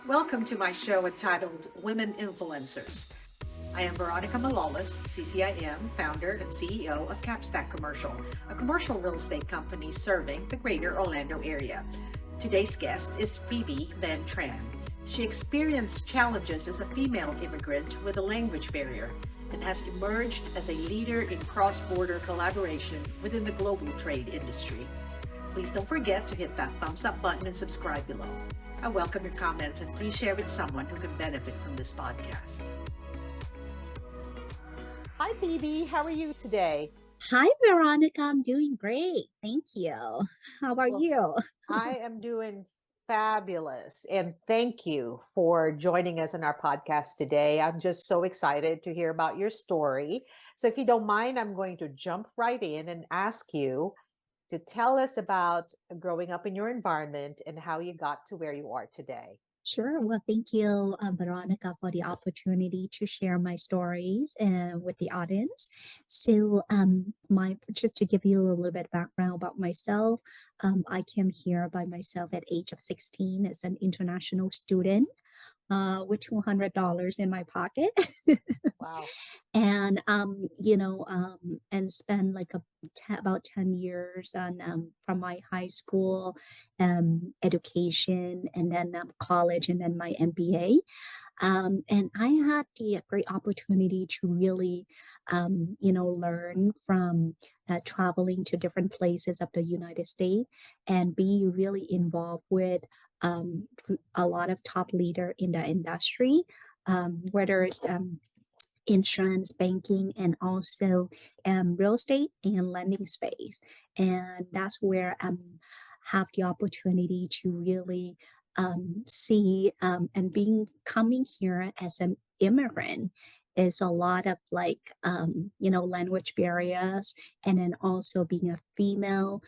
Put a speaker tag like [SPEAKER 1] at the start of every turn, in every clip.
[SPEAKER 1] Welcome to my show entitled Women Influencers. I am Veronica CCIM, founder and CEO of Capstack Commercial, a commercial real estate company serving the greater Orlando area. Today's guest is Phoebe Van Tran. She experienced challenges as a female immigrant with a language barrier and has emerged as a leader in cross-border collaboration within the global trade industry. Please don't forget to hit that thumbs up button and subscribe below. I welcome your comments and please share with someone who can benefit from this podcast. Hi, Phoebe. How are you today?
[SPEAKER 2] Hi, Veronica. I'm doing great. Thank you. How about
[SPEAKER 1] Well,
[SPEAKER 2] you?
[SPEAKER 1] I am doing fabulous. And thank you for joining us in our podcast today. I'm just so excited to hear about your story. So, if you don't mind, I'm going to jump right in and ask you to tell us about growing up in your environment and how you got to where you are today.
[SPEAKER 2] Sure. Well, thank you, Veronica, for the opportunity to share my stories with the audience. My just to give you a little bit of background about myself, I came here by myself at age of 16 as an international student with $200 in my pocket.
[SPEAKER 1] Wow.
[SPEAKER 2] And spend like about 10 years on from my high school education and then college and then my MBA. And I had the great opportunity to really, learn from traveling to different places of the United States and be really involved with a lot of top leader in the industry, whether it's insurance, banking, and also real estate and lending space. And that's where I have the opportunity to really see and being coming here as an immigrant is a lot of language barriers, and then also being a female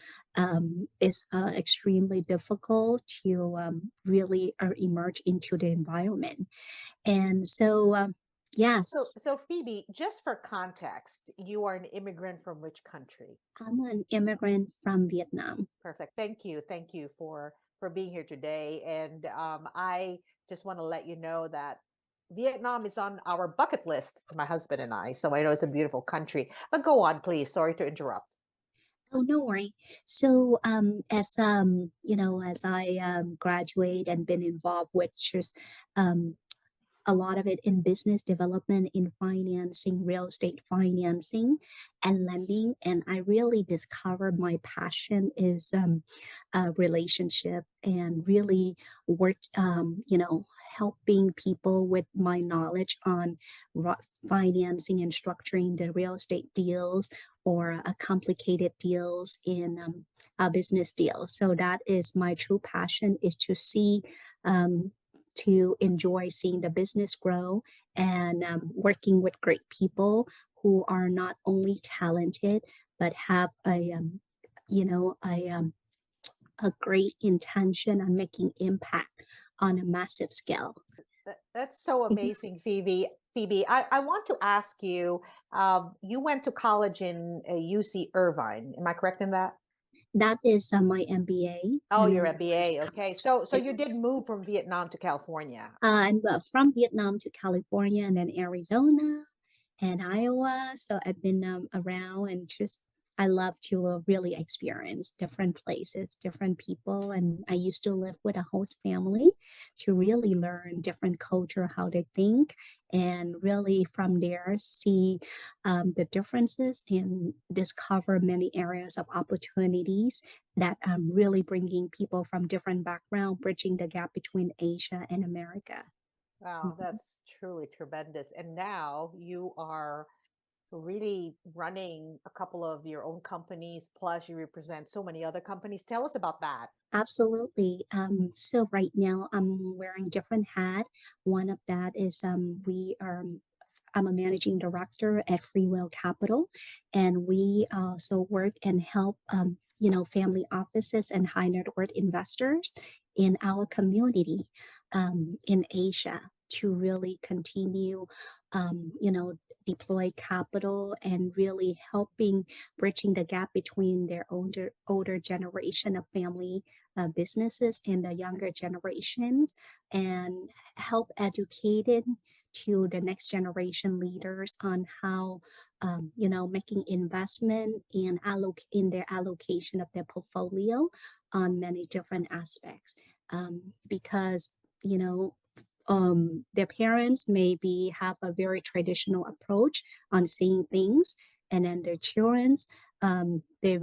[SPEAKER 2] is extremely difficult to really emerge into the environment. And so
[SPEAKER 1] So,
[SPEAKER 2] yes,
[SPEAKER 1] so Phoebe, just for context, you are an immigrant from which country?
[SPEAKER 2] I'm an immigrant from Vietnam.
[SPEAKER 1] Perfect. Thank you. Thank you for being here today. And I just want to let you know that Vietnam is on our bucket list, my husband and I. So I know it's a beautiful country. But go on, please. Sorry to interrupt.
[SPEAKER 2] Oh, no worry. So, as I graduate and been involved with just um, a lot of it in business development, in financing, real estate financing, and lending. And I really discovered my passion is a relationship and really work, helping people with my knowledge on financing and structuring the real estate deals or complicated deals in business deals. So that is my true passion, is to see to enjoy seeing the business grow and working with great people who are not only talented but have you know a um, a great intention on making impact on a massive scale.
[SPEAKER 1] That's so amazing, Phoebe. Phoebe, I want to ask you. You went to college in UC Irvine. Am I correct in that?
[SPEAKER 2] That is my MBA,
[SPEAKER 1] Oh,
[SPEAKER 2] and
[SPEAKER 1] your
[SPEAKER 2] then
[SPEAKER 1] MBA. Okay. So you did move from Vietnam to California.
[SPEAKER 2] I'm from Vietnam to California and then Arizona and Iowa. So I've been around and just I love to really experience different places, different people. And I used to live with a host family to really learn different culture, how they think, and really from there see the differences and discover many areas of opportunities that really bringing people from different background, bridging the gap between Asia and America.
[SPEAKER 1] Wow,
[SPEAKER 2] Mhm.
[SPEAKER 1] that's truly tremendous. And now you are really running a couple of your own companies, plus you represent so many other companies. Tell us about that.
[SPEAKER 2] Absolutely. So right now I'm wearing different hat. One of that is we are I'm a managing director at Free Will Capital, and we also work and help family offices and high net worth investors in our community in Asia to really continue you know, deploy capital and really helping bridging the gap between their older generation of family businesses and the younger generations, and help educating to the next generation leaders on how making investment and in their allocation of their portfolio on many different aspects, because you know their parents maybe have a very traditional approach on seeing things, and then their children's they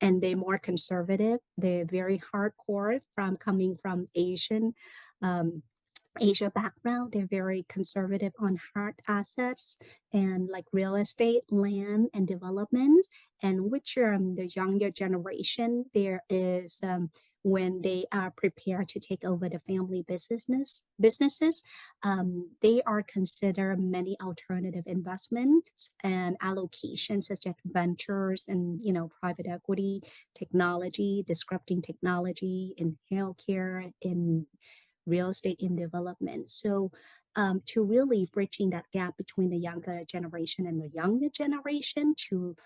[SPEAKER 2] they're more conservative. They're very hardcore from coming from um, Asia background. They're very conservative on hard assets and like real estate, land, and developments. And which the younger generation, there is when they are prepared to take over the family businesses, they are consider many alternative investments and allocations such as ventures and private equity, technology, disrupting technology in healthcare, in real estate in development. So to really bridging that gap between the younger generation and the younger generation to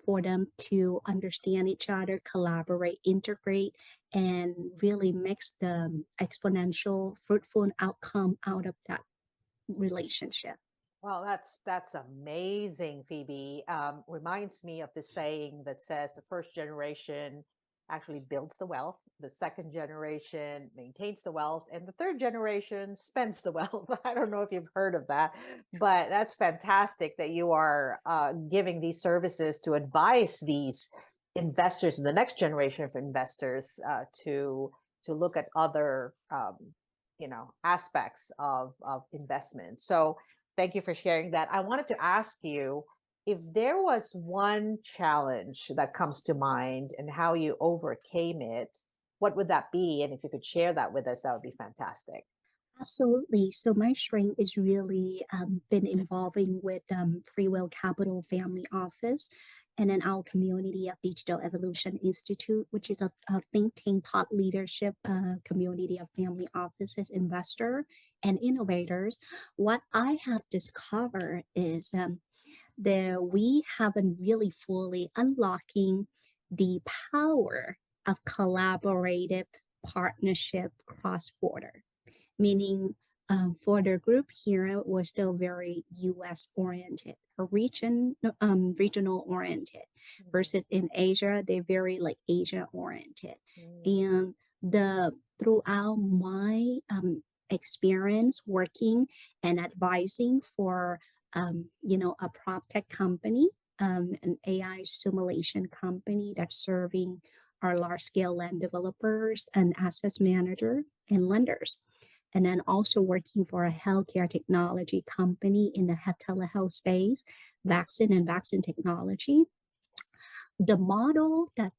[SPEAKER 2] for them to understand each other, collaborate, integrate, and really makes the exponential, fruitful outcome out of that relationship.
[SPEAKER 1] Well, that's amazing, Phoebe. Reminds me of the saying that says the first generation actually builds the wealth, the second generation maintains the wealth, and the third generation spends the wealth. I don't know if you've heard of that, but that's fantastic that you are giving these services to advise these investors and the next generation of investors to look at other aspects of investment. So thank you for sharing that. I wanted to ask you if there was one challenge that comes to mind and how you overcame it, what would that be? And if you could share that with us, that would be fantastic.
[SPEAKER 2] Absolutely. So my strength is really been involving with Free Will Capital Family Office and then our community of Digital Evolution Institute, which is a think tank thought leadership community of family offices, investor, and innovators. What I have discovered is that we haven't really fully unlocking the power of collaborative partnership cross border, meaning for the group here was still very US oriented, or regional oriented,
[SPEAKER 1] Mhm.
[SPEAKER 2] versus in Asia they're very like Asia oriented.
[SPEAKER 1] Mm.
[SPEAKER 2] And the throughout my experience working and advising for a prop tech company, an AI simulation company that's serving our large scale land developers and assets manager and lenders, and then also working for a healthcare technology company in the telehealth space, vaccine technology. The model that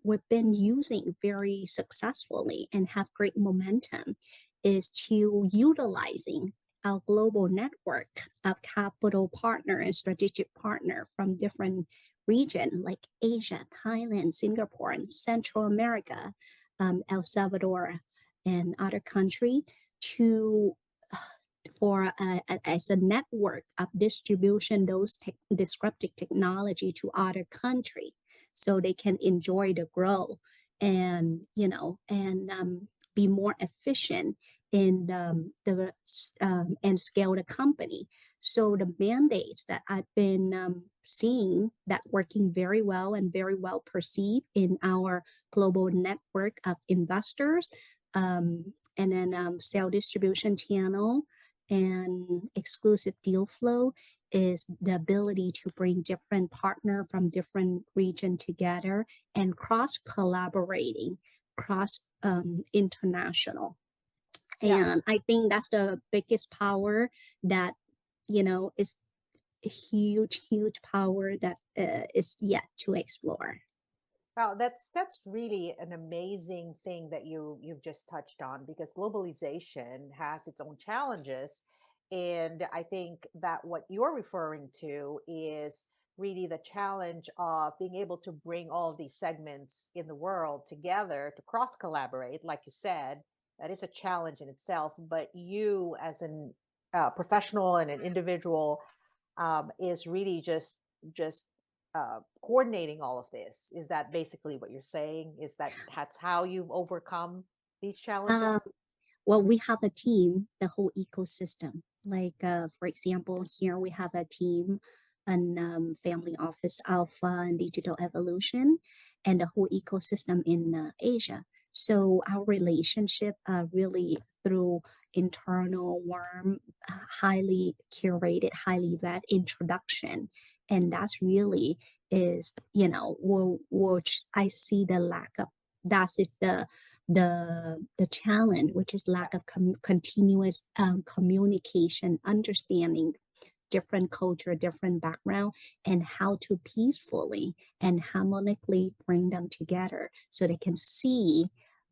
[SPEAKER 2] we've been using very successfully and have great momentum is to utilizing our global network of capital partner and strategic partner from different region like Asia, Thailand, Singapore, and Central America, El Salvador, and other country to as a network of distribution those disruptive technology to other country so they can enjoy the growth and be more efficient in the and scale the company. So the mandates that I've been seeing that working very well and very well perceived in our global network of investors, and then sale distribution channel and exclusive deal flow, is the ability to bring different partner from different region together and cross collaborating, cross international.
[SPEAKER 1] Yeah.
[SPEAKER 2] And I think that's the biggest power that is a huge power that is yet to explore.
[SPEAKER 1] Wow, that's really an amazing thing that you've just touched on, because globalization has its own challenges. And I think that what you're referring to is really the challenge of being able to bring all these segments in the world together to cross collaborate. Like you said, that is a challenge in itself. But you, as an professional and an individual is really just coordinating all of this. Is that basically what you're saying? Is that that's how you've overcome these
[SPEAKER 2] Um,
[SPEAKER 1] challenges?
[SPEAKER 2] well, we have a team, the whole ecosystem. Like, for example, here we have a team on family office alpha and digital evolution, and the whole ecosystem in Asia. So our relationship really through internal, warm, highly curated, highly vet introduction, and that's really is which I see the lack of. That's is the challenge, which is lack of continuous communication, understanding different culture, different background, and how to peacefully and harmonically bring them together so they can see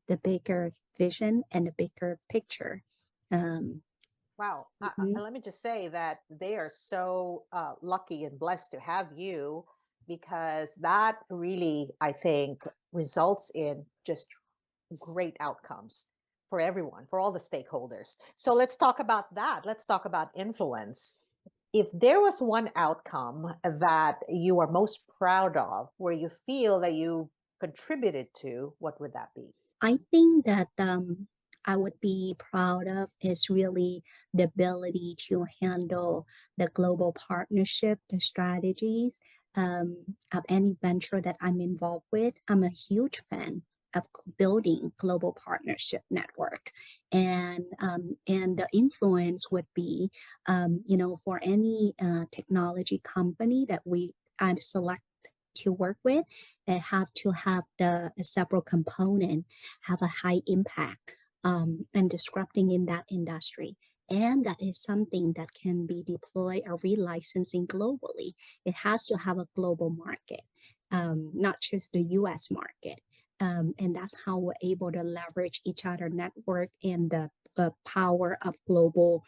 [SPEAKER 2] the bigger vision and the bigger picture. Um,
[SPEAKER 1] Wow.
[SPEAKER 2] mhm.
[SPEAKER 1] Let me just say that they are so lucky and blessed to have you, because that really, I think, results in just great outcomes for everyone, for all the stakeholders. So let's talk about that. Let's talk about influence. If there was one outcome that you are most proud of, where you feel that you contributed to, what would that be?
[SPEAKER 2] I think that I would be proud of is really the ability to handle the global partnership, the strategies of any venture that I'm involved with. I'm a huge fan of building global partnership network, and the influence would be, for any technology company that I select to work with, they have to have the several component have a high impact and disrupting in that industry. And that is something that can be deployed or relicensing globally. It has to have a global market, not just the US market. And that's how we're able to leverage each other network and the power of global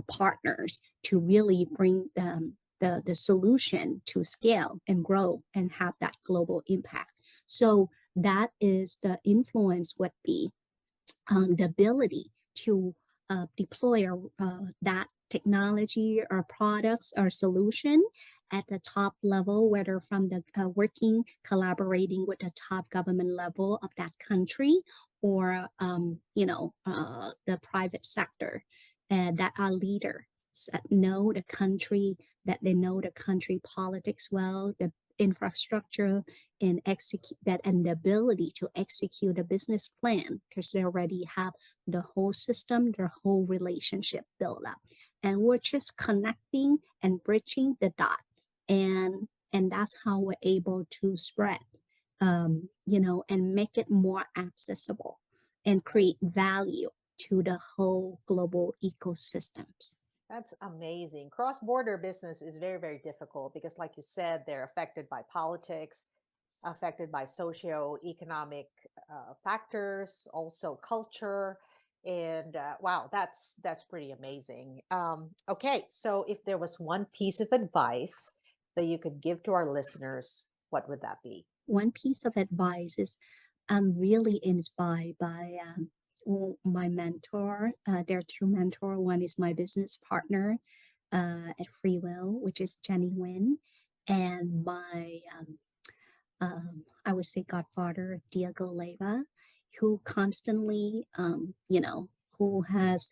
[SPEAKER 2] partners to really bring the solution to scale and grow and have that global impact. So that is the influence would be the ability to deploy that technology or products or solution at the top level, whether from the working, collaborating with the top government level of that country or, the private sector that are leaders that know the country, that they know the country politics well, the infrastructure and execute that and the ability to execute a business plan because they already have the whole system, their whole relationship built up. And we're just connecting and bridging the dot. And that's how we're able to spread, and make it more accessible and create value to the whole global ecosystems.
[SPEAKER 1] That's amazing. Cross border business is very, very difficult because, like you said, they're affected by politics, affected by socio-economic factors, also culture. And wow, that's pretty amazing. Okay, so if there was one piece of advice that you could give to our listeners, what would that be?
[SPEAKER 2] One piece of advice is I'm really inspired by my mentor. There are two mentors. One is my business partner at Free Will, which is Jenny Wynn, and my, I would say, godfather, Diego Leva, who constantly, who has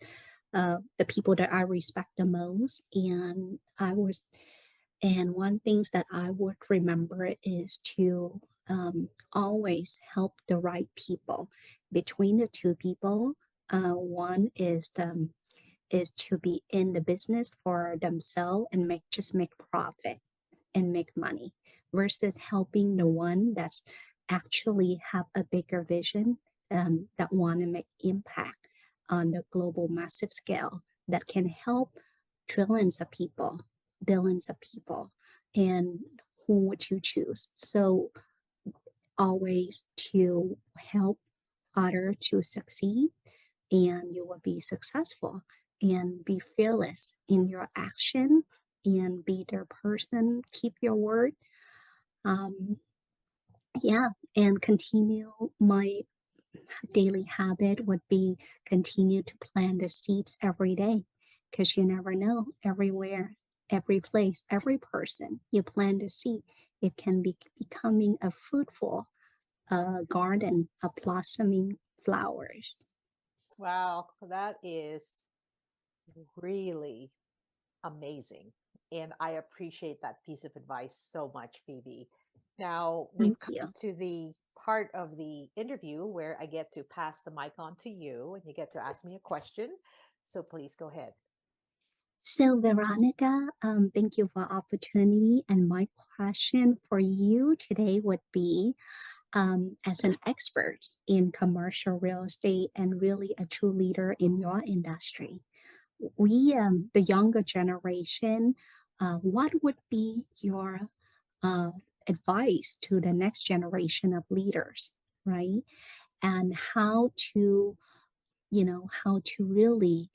[SPEAKER 2] the people that I respect the most. And one things that I would remember is to always help the right people. Between the two people, one is to be in the business for themselves and make profit and make money, versus helping the one that's actually have a bigger vision, that want to make impact on the global massive scale that can help trillions of people, billions of people. And who would you choose? So always to help other to succeed, and you will be successful, and be fearless in your action and be their person, keep your word. um, yeah, and continue my daily habit would be continue to plant the seeds every day, because you never know. Everywhere, every place, every person you plant a seed, it can be becoming a fruitful garden of blossoming flowers.
[SPEAKER 3] Wow, that is really amazing. And I appreciate that piece of advice so much, Phoebe. Now, we've
[SPEAKER 2] Thank
[SPEAKER 3] come
[SPEAKER 2] you.
[SPEAKER 3] to the part of the interview where I get to pass the mic on to you and you get to ask me a question. So please go ahead.
[SPEAKER 2] So, Veronica, thank you for opportunity. And my question for you today would be, as an expert in commercial real estate and really a true leader in your industry, the younger generation, what would be your uh, advice to the next generation of leaders, right? And how to really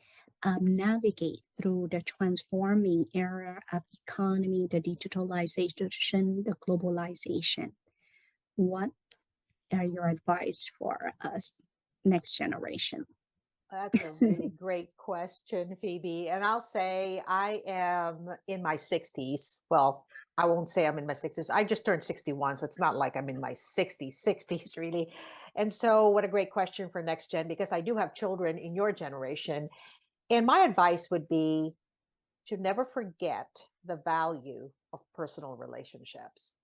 [SPEAKER 2] navigate through the transforming era of economy, the digitalization, the globalization. What are your advice for us, next generation?
[SPEAKER 3] That's a really great question, Phoebe. And I'll say I am in my 60s. Well, I won't say I'm in my 60s. I just turned 61, so it's not like I'm in my 60s really. And so, what a great question for next gen, because I do have children in your generation. And my advice would be to never forget the value of personal relationships.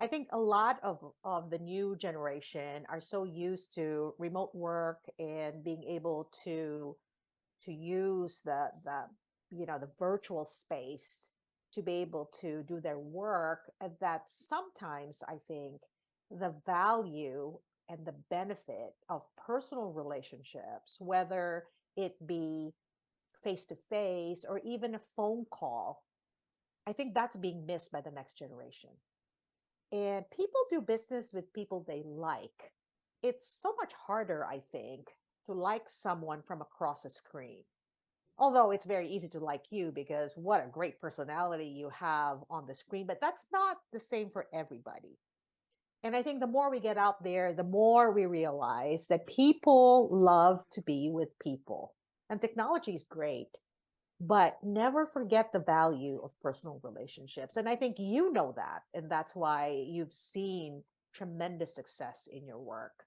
[SPEAKER 3] I think a lot of the new generation are so used to remote work and being able to use the virtual space to be able to do their work, that sometimes I think the value and the benefit of personal relationships, whether it be face to face or even a phone call, I think that's being missed by the next generation. And people do business with people they like. It's so much harder, I think, to like someone from across a screen. Although it's very easy to like you because what a great personality you have on the screen, but that's not the same for everybody. And I think the more we get out there, the more we realize that people love to be with people. And technology is great, but never forget the value of personal relationships. And I think you know that. And that's why you've seen tremendous success in your work.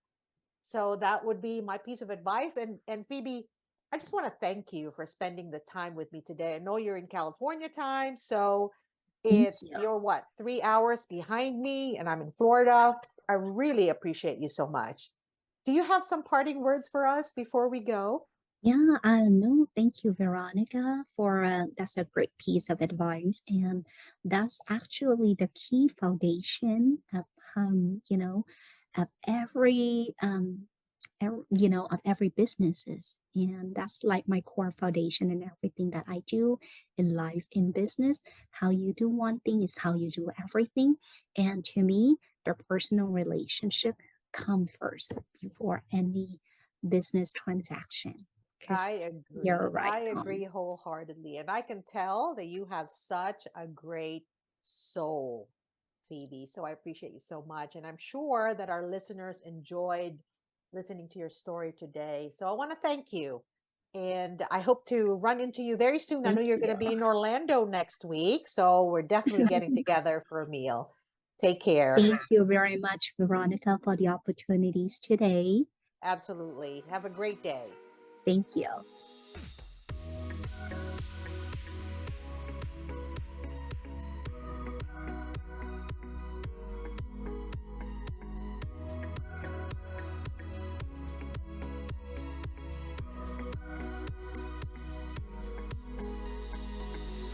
[SPEAKER 3] So that would be my piece of advice. And Phoebe, I just want to thank you for spending the time with me today. I know you're in California time, so
[SPEAKER 2] Thank
[SPEAKER 3] it's
[SPEAKER 2] you.
[SPEAKER 3] you're what, 3 hours behind me, and I'm in Florida. I really appreciate you so much. Do you have some parting words for us before we go?
[SPEAKER 2] Yeah, no, thank you, Veronica, for that's a great piece of advice, and that's actually the key foundation of of of every businesses, and that's like my core foundation in everything that I do in life, in business. How you do one thing is how you do everything, and to me, the personal relationship come first before any business transaction.
[SPEAKER 3] I
[SPEAKER 2] Because you're
[SPEAKER 3] agree. I
[SPEAKER 2] right.
[SPEAKER 3] agree wholeheartedly. And I can tell that you have such a great soul, Phoebe. So I appreciate you so much. And I'm sure that our listeners enjoyed listening to your story today. So I want to thank you. And I hope to run into you very soon. I know
[SPEAKER 2] Thank
[SPEAKER 3] you're going
[SPEAKER 2] you.
[SPEAKER 3] to be in Orlando next week. So we're definitely getting together for a meal. Take care.
[SPEAKER 2] Thank you very much, Veronica, for the opportunities today.
[SPEAKER 3] Absolutely. Have a great day.
[SPEAKER 2] Thank you.